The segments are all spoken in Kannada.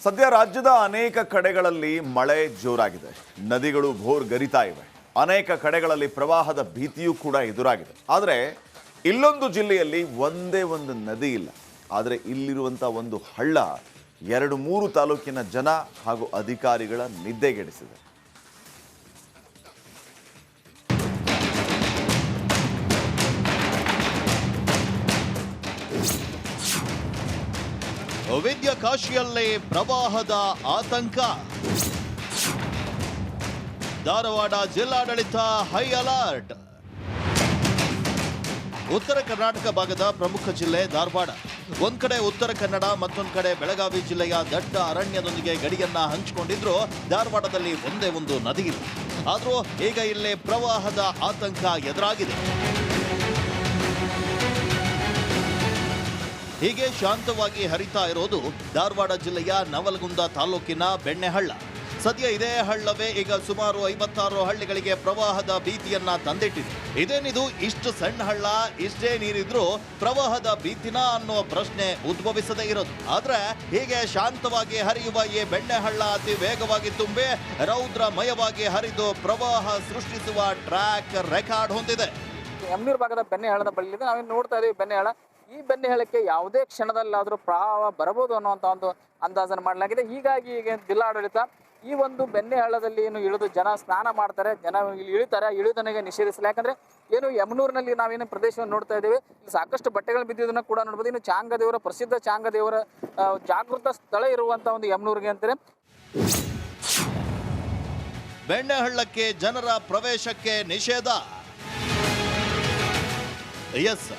ಸದ್ಯ ರಾಜ್ಯದ ಅನೇಕ ಕಡೆಗಳಲ್ಲಿ ಮಳೆ ಜೋರಾಗಿದೆ. ನದಿಗಳು ಭೋರ್ಗರಿತಾ ಇವೆ. ಅನೇಕ ಕಡೆಗಳಲ್ಲಿ ಪ್ರವಾಹದ ಭೀತಿಯೂ ಕೂಡ ಎದುರಾಗಿದೆ. ಆದರೆ ಇಲ್ಲೊಂದು ಜಿಲ್ಲೆಯಲ್ಲಿ ಒಂದೇ ಒಂದು ನದಿ ಇಲ್ಲ. ಆದರೆ ಇಲ್ಲಿರುವಂಥ ಒಂದು ಹಳ್ಳ 2-3 ತಾಲೂಕಿನ ಜನ ಹಾಗೂ ಅಧಿಕಾರಿಗಳ ನಿದ್ದೆಗೆಡಿಸಿದೆ. ವಿದ್ಯಾಕಾಶಿಯಲ್ಲೇ ಪ್ರವಾಹದ ಆತಂಕ. ಧಾರವಾಡ ಜಿಲ್ಲಾಡಳಿತ ಹೈ ಅಲರ್ಟ್. ಉತ್ತರ ಕರ್ನಾಟಕ ಭಾಗದ ಪ್ರಮುಖ ಜಿಲ್ಲೆ ಧಾರವಾಡ. ಒಂದ್ ಕಡೆ ಉತ್ತರ ಕನ್ನಡ, ಮತ್ತೊಂದು ಕಡೆ ಬೆಳಗಾವಿ ಜಿಲ್ಲೆಯ ದಟ್ಟ ಅರಣ್ಯದೊಂದಿಗೆ ಗಡಿಯನ್ನ ಹಂಚಿಕೊಂಡಿದ್ರು ಧಾರವಾಡದಲ್ಲಿ ಒಂದೇ ಒಂದು ನದಿ ಇಲ್ಲ. ಆದ್ರೂ ಈಗ ಇಲ್ಲೇ ಪ್ರವಾಹದ ಆತಂಕ ಎದುರಾಗಿದೆ. ಹೀಗೆ ಶಾಂತವಾಗಿ ಹರಿತಾ ಇರೋದು ಧಾರವಾಡ ಜಿಲ್ಲೆಯ ನವಲಗುಂದ ತಾಲೂಕಿನ ಬೆಣ್ಣೆಹಳ್ಳ. ಸದ್ಯ ಇದೇ ಹಳ್ಳವೇ ಈಗ ಸುಮಾರು 56 ಹಳ್ಳಿಗಳಿಗೆ ಪ್ರವಾಹದ ಭೀತಿಯನ್ನ ತಂದಿಟ್ಟಿದೆ. ಇದೇನಿದು ಇಷ್ಟು ಸಣ್ಣ ಹಳ್ಳ, ಇಷ್ಟೇ ನೀರಿದ್ರೂ ಪ್ರವಾಹದ ಭೀತಿನ ಅನ್ನೋ ಪ್ರಶ್ನೆ ಉದ್ಭವಿಸದೇ ಇರೋದು. ಆದ್ರೆ ಹೀಗೆ ಶಾಂತವಾಗಿ ಹರಿಯುವ ಈ ಬೆಣ್ಣೆಹಳ್ಳ ಅತಿ ವೇಗವಾಗಿ ತುಂಬಿ ರೌದ್ರಮಯವಾಗಿ ಹರಿದು ಪ್ರವಾಹ ಸೃಷ್ಟಿಸುವ ಟ್ರ್ಯಾಕ್ ರೆಕಾರ್ಡ್ ಹೊಂದಿದೆ. ಎಮ್ನೂರು ಭಾಗದ ಬೆಣ್ಣೆಹಳ್ಳದ ಬಳಿ ನಾವೇನು ನೋಡ್ತಾ ಇದೀವಿ. ಬೆಣ್ಣೆಹಳ್ಳ, ಈ ಬೆಣ್ಣೆಹಳ್ಳಕ್ಕೆ ಯಾವುದೇ ಕ್ಷಣದಲ್ಲಾದರೂ ಪ್ರವಾಹ ಬರಬಹುದು ಅನ್ನುವಂಥ ಒಂದು ಅಂದಾಜನ್ನು ಮಾಡಲಾಗಿದೆ. ಹೀಗಾಗಿ ಈಗ ಜಿಲ್ಲಾಡಳಿತ ಈ ಒಂದು ಬೆಣ್ಣೆಹಳ್ಳದಲ್ಲಿ ಏನು ಇಳಿದು ಜನ ಸ್ನಾನ ಮಾಡ್ತಾರೆ, ಜನ ಇಲ್ಲಿ ಇಳಿತಾರೆ, ಇಳಿಯೋದನಿಗೆ ನಿಷೇಧಿಸಲ್ಲ. ಯಾಕಂದ್ರೆ ಏನು ಯಮನೂರಿನಲ್ಲಿ ನಾವೇನು ಪ್ರದೇಶವನ್ನು ನೋಡ್ತಾ ಇದ್ದೇವೆ, ಇಲ್ಲಿ ಸಾಕಷ್ಟು ಬಟ್ಟೆಗಳು ಬಿದ್ದಿದ್ದನ್ನು ಕೂಡ ನೋಡ್ಬೋದು. ಇನ್ನು ಚಾಂಗದೇವರ ಪ್ರಸಿದ್ಧ ಚಾಂಗದೇವರ ಜಾಗೃತ ಸ್ಥಳ ಇರುವಂಥ ಒಂದು ಯಮನೂರಿಗೆ ಅಂತಾರೆ. ಬೆಣ್ಣೆಹಳ್ಳಕ್ಕೆ ಜನರ ಪ್ರವೇಶಕ್ಕೆ ನಿಷೇಧ. ಎಸ್,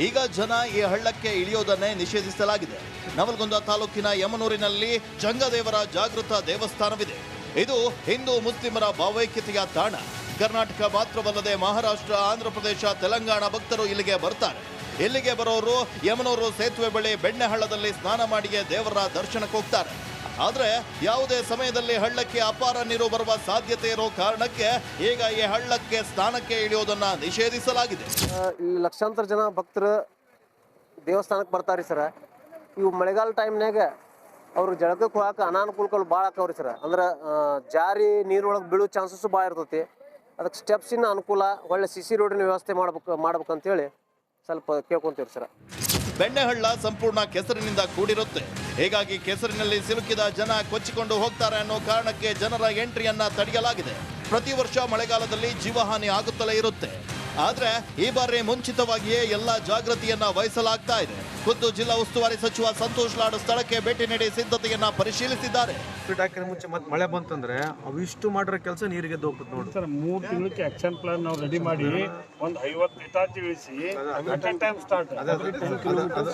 ಈಗ ಜನ ಈ ಹಳ್ಳಕ್ಕೆ ಇಳಿಯೋದನ್ನೇ ನಿಷೇಧಿಸಲಾಗಿದೆ. ನವಲಗುಂದ ತಾಲೂಕಿನ ಯಮನೂರಿನಲ್ಲಿ ಚಂಗದೇವರ ಜಾಗೃತ ದೇವಸ್ಥಾನವಿದೆ. ಇದು ಹಿಂದೂ ಮುಸ್ಲಿಮರ ಭಾವೈಕ್ಯತೆಯ ತಾಣ. ಕರ್ನಾಟಕ ಮಾತ್ರವಲ್ಲದೆ ಮಹಾರಾಷ್ಟ್ರ, ಆಂಧ್ರ ಪ್ರದೇಶ, ತೆಲಂಗಾಣ ಭಕ್ತರು ಇಲ್ಲಿಗೆ ಬರ್ತಾರೆ. ಇಲ್ಲಿಗೆ ಬರೋರು ಯಮನೂರು ಸೇತುವೆ ಬಳಿ ಬೆಣ್ಣೆಹಳ್ಳದಲ್ಲಿ ಸ್ನಾನ ಮಾಡಿಯೇ ದೇವರ ದರ್ಶನಕ್ಕೆ ಹೋಗ್ತಾರೆ. ಆದ್ರೆ ಯಾವುದೇ ಸಮಯದಲ್ಲಿ ಹಳ್ಳಕ್ಕೆ ಅಪಾರ ನೀರು ಬರುವ ಸಾಧ್ಯತೆ ಇರೋ ಕಾರಣಕ್ಕೆ ಈಗ ಈ ಹಳ್ಳಕ್ಕೆ ಸ್ನಾನಕ್ಕೆ ಇಳಿಯೋದನ್ನ ನಿಷೇಧಿಸಲಾಗಿದೆ. ಇಲ್ಲಿ ಲಕ್ಷಾಂತರ ಜನ ಭಕ್ತರು ದೇವಸ್ಥಾನಕ್ಕೆ ಬರ್ತಾರೆ ಸರ್. ಇವು ಮಳೆಗಾಲ ಟೈಮ್ನಾಗ ಅವ್ರು ಜಳಕಕ್ಕೆ ಹೋಗಕ್ಕೆ ಅನಾನುಕೂಲಗಳು ಭಾಳ ಆಕವ್ರಿ ಸರ್. ಅಂದ್ರೆ ಜಾರಿ ನೀರೊಳಗೆ ಬೀಳೋ ಚಾನ್ಸಸ್ ಭಾಳ ಇರ್ತೈತಿ. ಅದಕ್ಕೆ ಸ್ಟೆಪ್ಸಿನ ಅನುಕೂಲ, ಒಳ್ಳೆ CC ರೋಡಿನ ವ್ಯವಸ್ಥೆ ಮಾಡ್ಬೇಕಂತೇಳಿ ಸ್ವಲ್ಪ ಕೇಳ್ಕೊಂತೀವಿ ಸರ್. ಬೆಣ್ಣೆಹಳ್ಳ ಸಂಪೂರ್ಣ ಕೆಸರಿನಿಂದ ಕೂಡಿರುತ್ತೆ. ಹೀಗಾಗಿ ಕೆಸರಿನಲ್ಲಿ ಸಿಲುಕಿದ ಜನ ಕೊಚ್ಚಿಕೊಂಡು ಹೋಗ್ತಾರೆ ಅನ್ನೋ ಕಾರಣಕ್ಕೆ ಜನರ ಎಂಟ್ರಿಯನ್ನ ತಡೆಯಲಾಗಿದೆ. ಪ್ರತಿ ವರ್ಷ ಮಳೆಗಾಲದಲ್ಲಿ ಜೀವಹಾನಿ ಆಗುತ್ತಲೇ ಇರುತ್ತೆ. ಆದ್ರೆ ಈ ಬಾರಿ ಮುಂಚಿತವಾಗಿಯೇ ಎಲ್ಲಾ ಜಾಗೃತಿಯನ್ನ ವಹಿಸಲಾಗ್ತಾ ಇದೆ. ಖುದ್ದು ಜಿಲ್ಲಾ ಉಸ್ತುವಾರಿ ಸಚಿವ ಸಂತೋಷ್ ಲಾಡ್ ಸ್ಥಳಕ್ಕೆ ಭೇಟಿ ನೀಡಿ ಸಿದ್ಧತೆಯನ್ನ ಪರಿಶೀಲಿಸಿದ್ದಾರೆ. ಮುಂಚೆ ಮತ್ತೆ ಮಳೆ ಬಂತಂದ್ರೆ ಅವಿಷ್ಟು ಮಾಡಿರೋ ಕೆಲಸ ನೀರಿಗೆ ಹೋಗ್ತದೆ ನೋಡಿ ಸರ್. 3 ತಿಂಗಳಿಗೆ ಆಕ್ಷನ್ ಪ್ಲಾನ್ ನಾವು ರೆಡಿ ಮಾಡಿ ಒಂದು 50 ಇಟಾಚಿ ಇಳಿಸಿ ಸ್ಟಾರ್ಟ್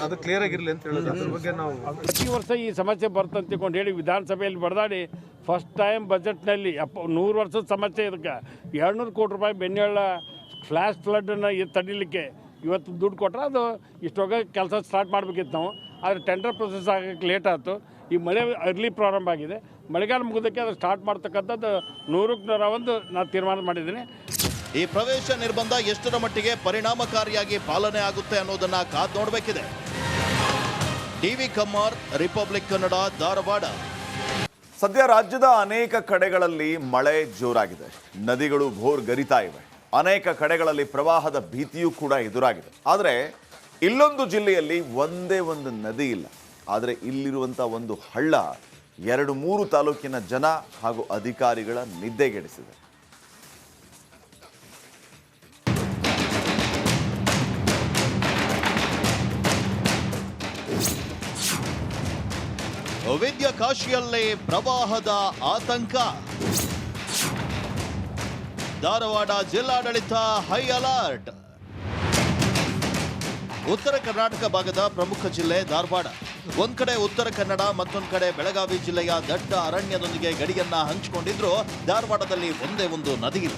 ಅದು ಕ್ಲಿಯರ್ ಆಗಿರ್ಲಿ ಅಂತ ಹೇಳಿದ್ರೆ ಅದ್ರ ಬಗ್ಗೆ ನಾವು ಪ್ರತಿ ವರ್ಷ ಈ ಸಮಸ್ಯೆ ಬರ್ತಂತ ತಿಳ್ಕೊಂಡು ಹೇಳಿ ವಿಧಾನಸಭೆಯಲ್ಲಿ ಬಡದಾಡಿ ಫಸ್ಟ್ ಟೈಮ್ ಬಜೆಟ್ನಲ್ಲಿ 100 ವರ್ಷದ ಸಮಸ್ಯೆ ಇದಕ್ಕೆ 200 ಕೋಟಿ ರೂಪಾಯಿ ಬೆಣ್ಣೆಹಳ್ಳ ಫ್ಲ್ಯಾಶ್ ಫ್ಲಡ್ಡನ್ನು ತಡಿಲಿಕ್ಕೆ ಇವತ್ತು ದುಡ್ಡು ಕೊಟ್ಟರೆ ಅದು ಇಷ್ಟೊಗ ಕೆಲಸ ಸ್ಟಾರ್ಟ್ ಮಾಡಬೇಕಿತ್ತು ನಾವು. ಆದರೆ ಟೆಂಡರ್ ಪ್ರೊಸೆಸ್ ಆಗೋಕ್ಕೆ ಲೇಟ್ ಆಯಿತು. ಈ ಮಳೆ ಅರ್ಲಿ ಪ್ರಾರಂಭ ಆಗಿದೆ. ಮಳೆಗಾಲ ಮುಗಿದಕ್ಕೆ ಅದು ಸ್ಟಾರ್ಟ್ ಮಾಡ್ತಕ್ಕಂಥದ್ದು 100ಕ್ಕೆ 101 ನಾನು ತೀರ್ಮಾನ ಮಾಡಿದ್ದೀನಿ. ಈ ಪ್ರವೇಶ ನಿರ್ಬಂಧ ಎಷ್ಟರ ಮಟ್ಟಿಗೆ ಪರಿಣಾಮಕಾರಿಯಾಗಿ ಪಾಲನೆ ಆಗುತ್ತೆ ಅನ್ನೋದನ್ನ ಕಾದು ನೋಡಬೇಕಿದೆ. TV Kammar, republic Kannada, Dharwad. ಸದ್ಯ ರಾಜ್ಯದ ಅನೇಕ ಕಡೆಗಳಲ್ಲಿ ಮಳೆ ಜೋರಾಗಿದೆ. ನದಿಗಳು ಭೋರ್ಗರಿತಾ ಇವೆ. ಅನೇಕ ಕಡೆಗಳಲ್ಲಿ ಪ್ರವಾಹದ ಭೀತಿಯೂ ಕೂಡ ಎದುರಾಗಿದೆ. ಆದರೆ ಇಲ್ಲೊಂದು ಜಿಲ್ಲೆಯಲ್ಲಿ ಒಂದೇ ಒಂದು ನದಿ ಇಲ್ಲ. ಆದರೆ ಇಲ್ಲಿರುವಂಥ ಒಂದು ಹಳ್ಳ 2-3 ತಾಲೂಕಿನ ಜನ ಹಾಗೂ ಅಧಿಕಾರಿಗಳ ನಿದ್ದೆಗೆಡಿಸಿದೆ. ವಿದ್ಯಾಕಾಶಿಯಲ್ಲೇ ಪ್ರವಾಹದ ಆತಂಕ. ಧಾರವಾಡ ಜಿಲ್ಲಾಡಳಿತ ಹೈ ಅಲರ್ಟ್. ಉತ್ತರ ಕರ್ನಾಟಕ ಭಾಗದ ಪ್ರಮುಖ ಜಿಲ್ಲೆ ಧಾರವಾಡ. ಒಂದ್ ಕಡೆ ಉತ್ತರ ಕನ್ನಡ, ಮತ್ತೊಂದು ಕಡೆ ಬೆಳಗಾವಿ ಜಿಲ್ಲೆಯ ದಟ್ಟ ಅರಣ್ಯದೊಂದಿಗೆ ಗಡಿಯನ್ನ ಹಂಚಿಕೊಂಡಿದ್ರು ಧಾರವಾಡದಲ್ಲಿ ಒಂದೇ ಒಂದು ನದಿ ಇಲ್ಲ.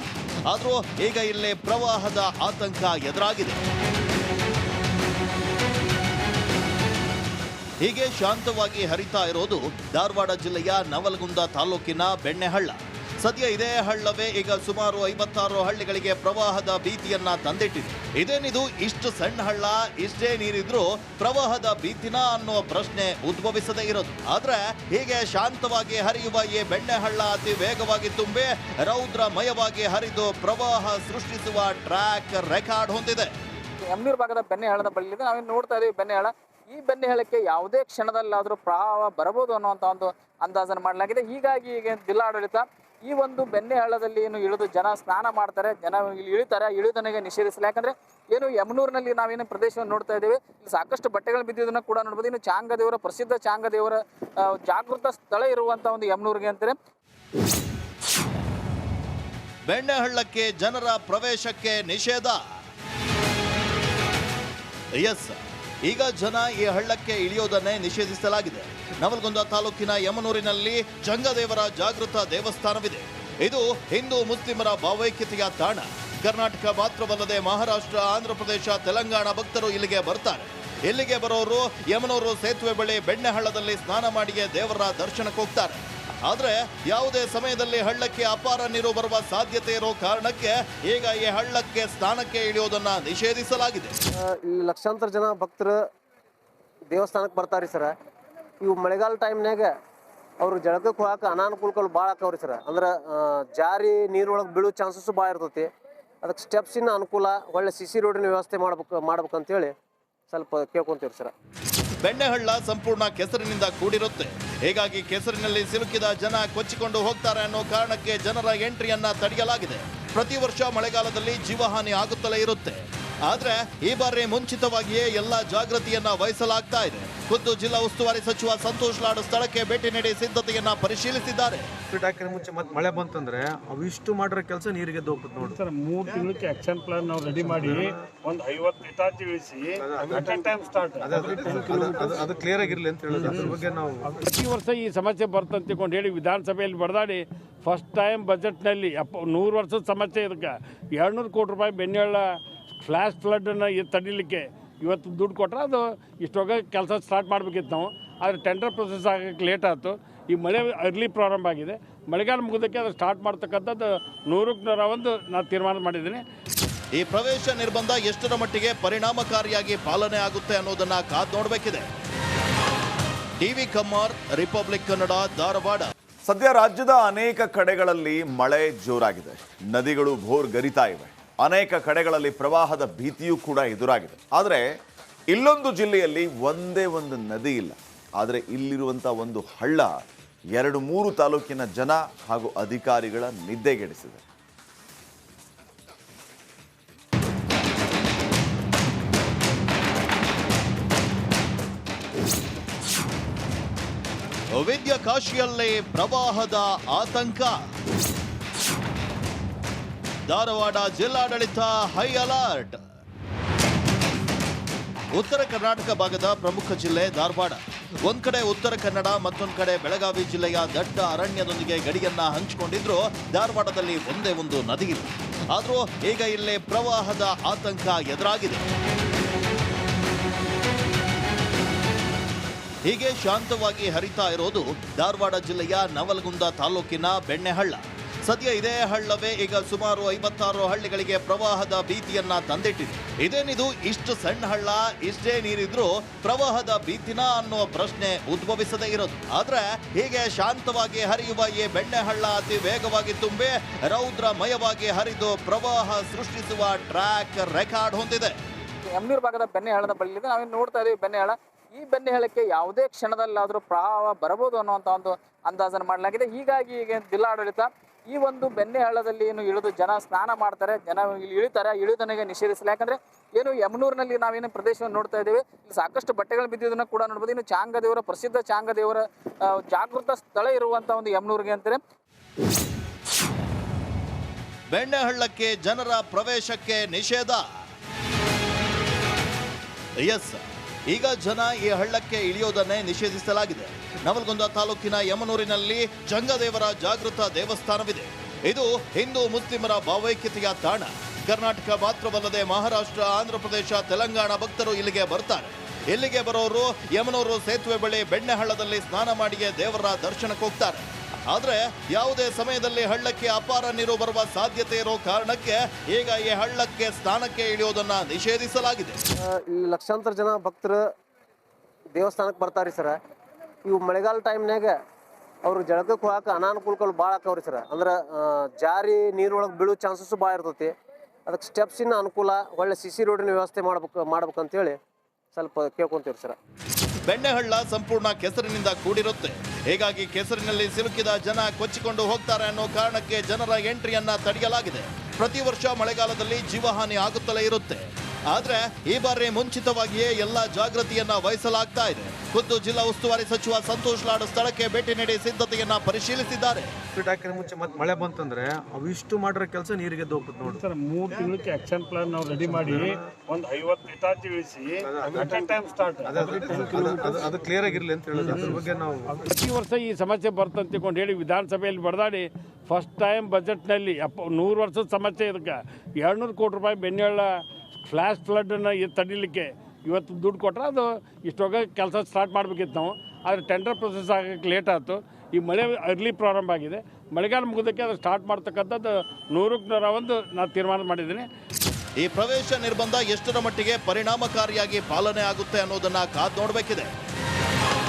ಆದ್ರೂ ಈಗ ಇಲ್ಲೇ ಪ್ರವಾಹದ ಆತಂಕ ಎದುರಾಗಿದೆ. ಹೀಗೆ ಶಾಂತವಾಗಿ ಹರಿತಾ ಇರೋದು ಧಾರವಾಡ ಜಿಲ್ಲೆಯ ನವಲಗುಂದ ತಾಲೂಕಿನ ಬೆಣ್ಣೆಹಳ್ಳ. ಸದ್ಯ ಇದೇ ಹಳ್ಳವೇ ಈಗ ಸುಮಾರು 56 ಹಳ್ಳಿಗಳಿಗೆ ಪ್ರವಾಹದ ಭೀತಿಯನ್ನ ತಂದಿಟ್ಟಿದೆ. ಇದೇನಿದು ಇಷ್ಟು ಸಣ್ಣ ಹಳ್ಳ, ಇಷ್ಟೇ ನೀರಿದ್ರೂ ಪ್ರವಾಹದ ಭೀತಿನ ಅನ್ನೋ ಪ್ರಶ್ನೆ ಉದ್ಭವಿಸದೇ ಇರೋದು. ಆದ್ರೆ ಹೀಗೆ ಶಾಂತವಾಗಿ ಹರಿಯುವ ಈ ಬೆಣ್ಣೆ ಹಳ್ಳ ಅತಿ ವೇಗವಾಗಿ ತುಂಬಿ ರೌದ್ರಮಯವಾಗಿ ಹರಿದು ಪ್ರವಾಹ ಸೃಷ್ಟಿಸುವ ಟ್ರ್ಯಾಕ್ ರೆಕಾರ್ಡ್ ಹೊಂದಿದೆ. ಯಮನೂರು ಭಾಗದ ಬೆಣ್ಣೆ ಹಳ್ಳದ ಬಳಿ ನಾವೇನು ನೋಡ್ತಾ ಇದೀವಿ ಬೆಣ್ಣೆ ಹಳ್ಳ. ಈ ಬೆಣ್ಣೆ ಹಳ್ಳಕ್ಕೆ ಯಾವುದೇ ಕ್ಷಣದಲ್ಲಾದರೂ ಪ್ರವಾಹ ಬರಬಹುದು ಅನ್ನುವಂಥ ಒಂದು ಅಂದಾಜನ್ನು ಮಾಡಲಾಗಿದೆ. ಹೀಗಾಗಿ ಈಗ ಜಿಲ್ಲಾಡಳಿತ ಈ ಒಂದು ಬೆಣ್ಣೆ ಹಳ್ಳದಲ್ಲಿ ಏನು ಇಳಿದು ಜನ ಸ್ನಾನ ಮಾಡ್ತಾರೆ, ಜನ ಇಲ್ಲಿ ಇಳಿತಾರೆ, ಇಳಿದನಿಗೆ ನಿಷೇಧಿಸಲಿ. ಯಾಕಂದ್ರೆ ಏನು ಯಮನೂರಿನಲ್ಲಿ ನಾವೇನು ಪ್ರದೇಶವನ್ನು ನೋಡ್ತಾ ಇದ್ದೇವೆ, ಇಲ್ಲಿ ಸಾಕಷ್ಟು ಬಟ್ಟೆಗಳು ಬಿದ್ದಿದ್ದನ್ನು ಕೂಡ ನೋಡ್ಬೋದು. ಇನ್ನು ಚಾಂಗದೇವರ ಪ್ರಸಿದ್ಧ ಚಾಂಗದೇವರ ಜಾಗೃತ ಸ್ಥಳ ಇರುವಂಥ ಒಂದು ಯಮನೂರಿಗೆ ಅಂತಾರೆ. ಬೆಣ್ಣೆ ಹಳ್ಳಕ್ಕೆ ಜನರ ಪ್ರವೇಶಕ್ಕೆ ನಿಷೇಧ. ಎಸ್, ಈಗ ಜನ ಈ ಹಳ್ಳಕ್ಕೆ ಇಳಿಯೋದನ್ನೇ ನಿಷೇಧಿಸಲಾಗಿದೆ. ನವಲಗುಂದ ತಾಲೂಕಿನ ಯಮನೂರಿನಲ್ಲಿ ಜಂಗದೇವರ ಜಾಗೃತ ದೇವಸ್ಥಾನವಿದೆ. ಇದು ಹಿಂದೂ ಮುಸ್ಲಿಮರ ಭಾವೈಕ್ಯತೆಯ ತಾಣ. ಕರ್ನಾಟಕ ಮಾತ್ರವಲ್ಲದೆ ಮಹಾರಾಷ್ಟ್ರ, ಆಂಧ್ರ ಪ್ರದೇಶ, ತೆಲಂಗಾಣ ಭಕ್ತರು ಇಲ್ಲಿಗೆ ಬರ್ತಾರೆ. ಇಲ್ಲಿಗೆ ಬರೋರು ಯಮನೂರು ಸೇತುವೆ ಬಳಿ ಬೆಣ್ಣೆ ಹಳ್ಳದಲ್ಲಿ ಸ್ನಾನ ಮಾಡಿಯೇ ದೇವರ ದರ್ಶನಕ್ಕೆ ಹೋಗ್ತಾರೆ. ಆದ್ರೆ ಯಾವುದೇ ಸಮಯದಲ್ಲಿ ಹಳ್ಳಕ್ಕೆ ಅಪಾರ ನೀರು ಬರುವ ಸಾಧ್ಯತೆ ಇರೋ ಕಾರಣಕ್ಕೆ ಈಗ ಈ ಹಳ್ಳಕ್ಕೆ ಸ್ನಾನಕ್ಕೆ ಇಳಿಯೋದನ್ನ ನಿಷೇಧಿಸಲಾಗಿದೆ. ಇಲ್ಲಿ ಲಕ್ಷಾಂತರ ಜನ ಭಕ್ತರು ದೇವಸ್ಥಾನಕ್ಕೆ ಬರ್ತಾರಿ ಸರ್. ಇವು ಮಳೆಗಾಲ ಟೈಮ್ನಾಗ ಅವ್ರು ಜಳಕಕ್ಕೆ ಹೋಗಕ್ಕೆ ಅನಾನುಕೂಲಗಳು ಭಾಳ ಆಕವ್ರಿ ಸರ್. ಅಂದ್ರೆ ಜಾರಿ ನೀರೊಳಗೆ ಬೀಳೋ ಚಾನ್ಸಸ್ಸು ಭಾಳ ಇರ್ತೈತಿ. ಅದಕ್ಕೆ ಸ್ಟೆಪ್ಸಿನ ಅನುಕೂಲ, ಒಳ್ಳೆ CC ರೋಡಿನ ವ್ಯವಸ್ಥೆ ಮಾಡ್ಬೇಕಂತೇಳಿ ಸ್ವಲ್ಪ ಕೇಳ್ಕೊಂತೀವಿ ಸರ್. ಬೆಣ್ಣೆ ಹಳ್ಳ ಸಂಪೂರ್ಣ ಕೆಸರಿನಿಂದ ಕೂಡಿರುತ್ತೆ. ಹೀಗಾಗಿ ಕೆಸರಿನಲ್ಲಿ ಸಿಲುಕಿದ ಜನ ಕೊಚ್ಚಿಕೊಂಡು ಹೋಗ್ತಾರೆ ಅನ್ನೋ ಕಾರಣಕ್ಕೆ ಜನರ ಎಂಟ್ರಿಯನ್ನ ತಡೆಯಲಾಗಿದೆ. ಪ್ರತಿ ವರ್ಷ ಮಳೆಗಾಲದಲ್ಲಿ ಜೀವಹಾನಿ ಆಗುತ್ತಲೇ ಇರುತ್ತೆ. ಆದ್ರೆ ಈ ಬಾರಿ ಮುಂಚಿತವಾಗಿಯೇ ಎಲ್ಲ ಜಾಗೃತಿಯನ್ನ ವಹಿಸಲಾಗ್ತಾ ಇದೆ. ಖುದ್ದು ಜಿಲ್ಲಾ ಉಸ್ತುವಾರಿ ಸಚಿವ ಸಂತೋಷ್ ಲಾಡ್ ಸ್ಥಳಕ್ಕೆ ಭೇಟಿ ನೀಡಿ ಸಿದ್ಧತೆಯನ್ನ ಪರಿಶೀಲಿಸಿದ್ದಾರೆ. ಮುಂಚೆ ಮತ್ತೆ ಮಳೆ ಬಂತಂದ್ರೆ ಅವಿಷ್ಟು ಮಾಡಿರೋ ಕೆಲಸ ನೀರಿಗೆ ಹೋಗ್ತದೆ ನೋಡಿ ಸರ್. 3 ತಿಂಗಳಿಗೆ ಆಕ್ಷನ್ ಪ್ಲಾನ್ ನಾವು ರೆಡಿ ಮಾಡಿ ಒಂದು 50 ಇಟಾಚಿ ಇಳಿಸಿ ಟೈಮ್ ಸ್ಟಾರ್ಟ್ ಅದು ಕ್ಲಿಯರ್ ಆಗಿರ್ಲಿ ಅಂತ ಹೇಳಿದ್ರೆ ಅದ್ರ ಬಗ್ಗೆ ನಾವು ಪ್ರತಿ ವರ್ಷ ಈ ಸಮಸ್ಯೆ ಬರ್ತಂತ ತಿಳ್ಕೊಂಡು ಹೇಳಿ ವಿಧಾನಸಭೆಯಲ್ಲಿ ಬಡದಾಡಿ ಫಸ್ಟ್ ಟೈಮ್ ಬಜೆಟ್ನಲ್ಲಿ 100 ವರ್ಷದ ಸಮಸ್ಯೆ ಇದಕ್ಕೆ 200 ಕೋಟಿ ರೂಪಾಯಿ ಬೆಣ್ಣೆಹಳ್ಳ ಫ್ಲ್ಯಾಶ್ ಫ್ಲಡ್ಡನ್ನು ತಡಿಲಿಕ್ಕೆ ಇವತ್ತು ದುಡ್ಡು ಕೊಟ್ಟರೆ ಅದು ಇಷ್ಟೊಗ ಕೆಲಸ ಸ್ಟಾರ್ಟ್ ಮಾಡಬೇಕಿತ್ತು ನಾವು. ಆದರೆ ಟೆಂಡರ್ ಪ್ರೊಸೆಸ್ ಆಗೋಕ್ಕೆ ಲೇಟ್ ಆಯಿತು. ಈ ಮಳೆ ಅರ್ಲಿ ಪ್ರಾರಂಭ ಆಗಿದೆ. ಮಳೆಗಾಲ ಮುಗಿದಕ್ಕೆ ಅದು ಸ್ಟಾರ್ಟ್ ಮಾಡ್ತಕ್ಕಂಥದ್ದು 100ಕ್ಕೆ 101 ನಾನು ತೀರ್ಮಾನ ಮಾಡಿದ್ದೀನಿ. ಈ ಪ್ರವೇಶ ನಿರ್ಬಂಧ ಎಷ್ಟರ ಮಟ್ಟಿಗೆ ಪರಿಣಾಮಕಾರಿಯಾಗಿ ಪಾಲನೆ ಆಗುತ್ತೆ ಅನ್ನೋದನ್ನ ಕಾದು ನೋಡಬೇಕಿದೆ. TV Kammar, republic Kannada, Dharwad. ಸದ್ಯ ರಾಜ್ಯದ ಅನೇಕ ಕಡೆಗಳಲ್ಲಿ ಮಳೆ ಜೋರಾಗಿದೆ. ನದಿಗಳು ಭೋರ್ಗರಿತಾ ಇವೆ. ಅನೇಕ ಕಡೆಗಳಲ್ಲಿ ಪ್ರವಾಹದ ಭೀತಿಯೂ ಕೂಡ ಎದುರಾಗಿದೆ. ಆದರೆ ಇಲ್ಲೊಂದು ಜಿಲ್ಲೆಯಲ್ಲಿ ಒಂದೇ ಒಂದು ನದಿ ಇಲ್ಲ. ಆದರೆ ಇಲ್ಲಿರುವಂಥ ಒಂದು ಹಳ್ಳ 2-3 ತಾಲೂಕಿನ ಜನ ಹಾಗೂ ಅಧಿಕಾರಿಗಳ ನಿದ್ದೆಗೆಡಿಸಿದೆ. ವಿದ್ಯಾಕಾಶಿಯಲ್ಲಿ ಪ್ರವಾಹದ ಆತಂಕ. ಧಾರವಾಡ ಜಿಲ್ಲಾಡಳಿತ ಹೈ ಅಲರ್ಟ್. ಉತ್ತರ ಕರ್ನಾಟಕ ಭಾಗದ ಪ್ರಮುಖ ಜಿಲ್ಲೆ ಧಾರವಾಡ. ಒಂದ್ ಕಡೆ ಉತ್ತರ ಕನ್ನಡ, ಮತ್ತೊಂದು ಕಡೆ ಬೆಳಗಾವಿ ಜಿಲ್ಲೆಯ ದಟ್ಟ ಅರಣ್ಯದೊಂದಿಗೆ ಗಡಿಯನ್ನ ಹಂಚಿಕೊಂಡಿದ್ರು ಧಾರವಾಡದಲ್ಲಿ ಒಂದೇ ಒಂದು ನದಿ ಇಲ್ಲ. ಆದ್ರೂ ಈಗ ಇಲ್ಲಿ ಪ್ರವಾಹದ ಆತಂಕ ಎದುರಾಗಿದೆ. ಹೀಗೆ ಶಾಂತವಾಗಿ ಹರಿತಾ ಇರೋದು ಧಾರವಾಡ ಜಿಲ್ಲೆಯ ನವಲಗುಂದ ತಾಲೂಕಿನ ಬೆಣ್ಣೆ ಹಳ್ಳ. ಸದ್ಯ ಇದೇ ಹಳ್ಳವೇ ಈಗ ಸುಮಾರು 56 ಹಳ್ಳಿಗಳಿಗೆ ಪ್ರವಾಹದ ಭೀತಿಯನ್ನ ತಂದಿಟ್ಟಿದೆ. ಇದೇನಿದು ಇಷ್ಟು ಸಣ್ಣ ಹಳ್ಳ, ಇಷ್ಟೇ ನೀರಿದ್ರೂ ಪ್ರವಾಹದ ಭೀತಿನ ಅನ್ನೋ ಪ್ರಶ್ನೆ ಉದ್ಭವಿಸದೇ ಇರೋದು. ಆದ್ರೆ ಹೀಗೆ ಶಾಂತವಾಗಿ ಹರಿಯುವ ಈ ಬೆಣ್ಣೆ ಹಳ್ಳ ಅತಿ ವೇಗವಾಗಿ ತುಂಬಿ ರೌದ್ರಮಯವಾಗಿ ಹರಿದು ಪ್ರವಾಹ ಸೃಷ್ಟಿಸುವ ಟ್ರ್ಯಾಕ್ ರೆಕಾರ್ಡ್ ಹೊಂದಿದೆ. ಯಮನೂರು ಭಾಗದ ಬೆಣ್ಣೆ ಹಳ್ಳದ ಬಳಿ ನಾವೇನು ನೋಡ್ತಾ ಇದೀವಿ ಬೆಣ್ಣೆ ಹಳ್ಳ. ಈ ಬೆಣ್ಣೆ ಹಳ್ಳಕ್ಕೆ ಯಾವುದೇ ಕ್ಷಣದಲ್ಲಾದರೂ ಪ್ರವಾಹ ಬರಬಹುದು ಅನ್ನುವಂಥ ಒಂದು ಅಂದಾಜನ್ನು ಮಾಡಲಾಗಿದೆ. ಹೀಗಾಗಿ ಈಗ ಜಿಲ್ಲಾಡಳಿತ ಈ ಒಂದು ಬೆಣ್ಣೆ ಹಳ್ಳದಲ್ಲಿ ಏನು ಇಳಿದು ಜನ ಸ್ನಾನ ಮಾಡ್ತಾರೆ, ಜನ ಇಲ್ಲಿ ಇಳಿತಾರೆ, ಇಳಿದನಿಗೆ ನಿಷೇಧಿಸಲಿ. ಯಾಕಂದ್ರೆ ಏನು ಯಮನೂರಿನಲ್ಲಿ ನಾವೇನು ಪ್ರದೇಶವನ್ನು ನೋಡ್ತಾ ಇದ್ದೇವೆ, ಇಲ್ಲಿ ಸಾಕಷ್ಟು ಬಟ್ಟೆಗಳು ಬಿದ್ದಿದ್ದನ್ನು ಕೂಡ ನೋಡ್ಬೋದು. ಇನ್ನು ಚಾಂಗದೇವರ ಪ್ರಸಿದ್ಧ ಚಾಂಗದೇವರ ಜಾಗೃತ ಸ್ಥಳ ಇರುವಂಥ ಒಂದು ಯಮನೂರಿಗೆ ಅಂತಾರೆ. ಬೆಣ್ಣೆ ಹಳ್ಳಕ್ಕೆ ಜನರ ಪ್ರವೇಶಕ್ಕೆ ನಿಷೇಧ. ಎಸ್, ಈಗ ಜನ ಈ ಹಳ್ಳಕ್ಕೆ ಇಳಿಯೋದನ್ನೇ ನಿಷೇಧಿಸಲಾಗಿದೆ. ನವಲಗುಂದ ತಾಲೂಕಿನ ಯಮನೂರಿನಲ್ಲಿ ಜಂಗದೇವರ ಜಾಗೃತ ದೇವಸ್ಥಾನವಿದೆ. ಇದು ಹಿಂದೂ ಮುಸ್ಲಿಮರ ಭಾವೈಕ್ಯತೆಯ ತಾಣ. ಕರ್ನಾಟಕ ಮಾತ್ರವಲ್ಲದೆ ಮಹಾರಾಷ್ಟ್ರ, ಆಂಧ್ರ ಪ್ರದೇಶ, ತೆಲಂಗಾಣ ಭಕ್ತರು ಇಲ್ಲಿಗೆ ಬರ್ತಾರೆ. ಇಲ್ಲಿಗೆ ಬರೋರು ಯಮನೂರು ಸೇತುವೆ ಬಳಿ ಬೆಣ್ಣೆ ಹಳ್ಳದಲ್ಲಿ ಸ್ನಾನ ಮಾಡಿಯೇ ದೇವರ ದರ್ಶನಕ್ಕೆ ಹೋಗ್ತಾರೆ. ಆದ್ರೆ ಯಾವುದೇ ಸಮಯದಲ್ಲಿ ಹಳ್ಳಕ್ಕೆ ಅಪಾರ ನೀರು ಬರುವ ಸಾಧ್ಯತೆ ಇರೋ ಕಾರಣಕ್ಕೆ ಈಗ ಈ ಹಳ್ಳಕ್ಕೆ ಸ್ನಾನಕ್ಕೆ ಇಳಿಯೋದನ್ನ ನಿಷೇಧಿಸಲಾಗಿದೆ. ಇಲ್ಲಿ ಲಕ್ಷಾಂತರ ಜನ ಭಕ್ತರು ದೇವಸ್ಥಾನಕ್ಕೆ ಬರ್ತಾರಿ ಸರ್. ಇವು ಮಳೆಗಾಲ ಟೈಮ್ನಾಗ ಅವ್ರು ಜಳಕಕ್ಕೆ ಹೋಗಕ್ಕೆ ಅನಾನುಕೂಲಗಳು ಭಾಳ ಆಕವ್ರಿ ಸರ್. ಅಂದ್ರೆ ಜಾರಿ ನೀರೊಳಗೆ ಬೀಳೋ ಚಾನ್ಸಸ್ ಭಾಳ ಇರ್ತೈತಿ. ಅದಕ್ಕೆ ಸ್ಟೆಪ್ಸಿನ ಅನುಕೂಲ, ಒಳ್ಳೆ CC ರೋಡಿನ ವ್ಯವಸ್ಥೆ ಮಾಡ್ಬೇಕಂತೇಳಿ ಸ್ವಲ್ಪ ಕೇಳ್ಕೊಂತೀವಿ ಸರ್. ಬೆಣ್ಣೆಹಳ್ಳ ಸಂಪೂರ್ಣ ಕೆಸರಿನಿಂದ ಕೂಡಿರುತ್ತೆ. ಹೀಗಾಗಿ ಕೆಸರಿನಲ್ಲಿ ಸಿಲುಕಿದ ಜನ ಕೊಚ್ಚಿಕೊಂಡು ಹೋಗ್ತಾರೆ ಅನ್ನೋ ಕಾರಣಕ್ಕೆ ಜನರ ಎಂಟ್ರಿಯನ್ನ ತಡೆಯಲಾಗಿದೆ. ಪ್ರತಿ ವರ್ಷ ಮಳೆಗಾಲದಲ್ಲಿ ಜೀವಹಾನಿ ಆಗುತ್ತಲೇ ಇರುತ್ತೆ. ಆದ್ರೆ ಈ ಬಾರಿ ಮುಂಚಿತವಾಗಿಯೇ ಎಲ್ಲಾ ಜಾಗೃತಿಯನ್ನ ವಹಿಸಲಾಗ್ತಾ ಇದೆ. ಖುದ್ದು ಜಿಲ್ಲಾ ಉಸ್ತುವಾರಿ ಸಚಿವ ಸಂತೋಷ್ ಲಾಡ್ ಸ್ಥಳಕ್ಕೆ ಭೇಟಿ ನೀಡಿ ಸಿದ್ಧತೆಯನ್ನ ಪರಿಶೀಲಿಸಿದ್ದಾರೆ. ಹಾಕಿದ ಮುಂಚೆ ಮತ್ತೆ ಮಳೆ ಬಂತಂದ್ರೆ ಅವಿಷ್ಟು ಮಾಡಿರೋ ಕೆಲಸ ನೀರಿಗೆ ಹೋಗ್ತದೆ ನೋಡಿ ಸರ್. 3 ತಿಂಗಳಿಗೆ ಆಕ್ಷನ್ ಪ್ಲಾನ್ ನಾವು ರೆಡಿ ಮಾಡಿ ಒಂದು 50 ಇಟಾಚಿ ಇಳಿಸಿ ಟೈಮ್ ಸ್ಟಾರ್ಟ್ ಅದು ಕ್ಲಿಯರ್ ಆಗಿರ್ಲಿ ಅಂತ ಹೇಳಿದ್ರೆ ಅದ್ರ ಬಗ್ಗೆ ನಾವು ಪ್ರತಿ ವರ್ಷ ಈ ಸಮಸ್ಯೆ ಬರ್ತಂತ ತಿಳ್ಕೊಂಡು ಹೇಳಿ ವಿಧಾನಸಭೆಯಲ್ಲಿ ಬಡದಾಡಿ ಫಸ್ಟ್ ಟೈಮ್ ಬಜೆಟ್ನಲ್ಲಿ 100 ವರ್ಷದ ಸಮಸ್ಯೆ ಇದಕ್ಕೆ 200 ಕೋಟಿ ರೂಪಾಯಿ ಬೆಣ್ಣೆಹಳ್ಳ ಫ್ಲ್ಯಾಶ್ ಫ್ಲಡ್ಡನ್ನು ತಡಿಲಿಕ್ಕೆ ಇವತ್ತು ದುಡ್ಡು ಕೊಟ್ಟರೆ ಅದು ಇಷ್ಟೊಗ ಕೆಲಸ ಸ್ಟಾರ್ಟ್ ಮಾಡಬೇಕಿತ್ತು ನಾವು. ಆದರೆ ಟೆಂಡರ್ ಪ್ರೊಸೆಸ್ ಆಗೋಕ್ಕೆ ಲೇಟ್ ಆಯಿತು. ಈ ಮಳೆ ಅರ್ಲಿ ಪ್ರಾರಂಭ ಆಗಿದೆ. ಮಳೆಗಾಲ ಮುಗಿದಕ್ಕೆ ಅದು ಸ್ಟಾರ್ಟ್ ಮಾಡ್ತಕ್ಕಂಥದ್ದು 100ಕ್ಕೆ 101 ನಾನು ತೀರ್ಮಾನ ಮಾಡಿದ್ದೀನಿ. ಈ ಪ್ರವೇಶ ನಿರ್ಬಂಧ ಎಷ್ಟರ ಮಟ್ಟಿಗೆ ಪರಿಣಾಮಕಾರಿಯಾಗಿ ಪಾಲನೆ ಆಗುತ್ತೆ ಅನ್ನೋದನ್ನ ಕಾದು ನೋಡಬೇಕಿದೆ.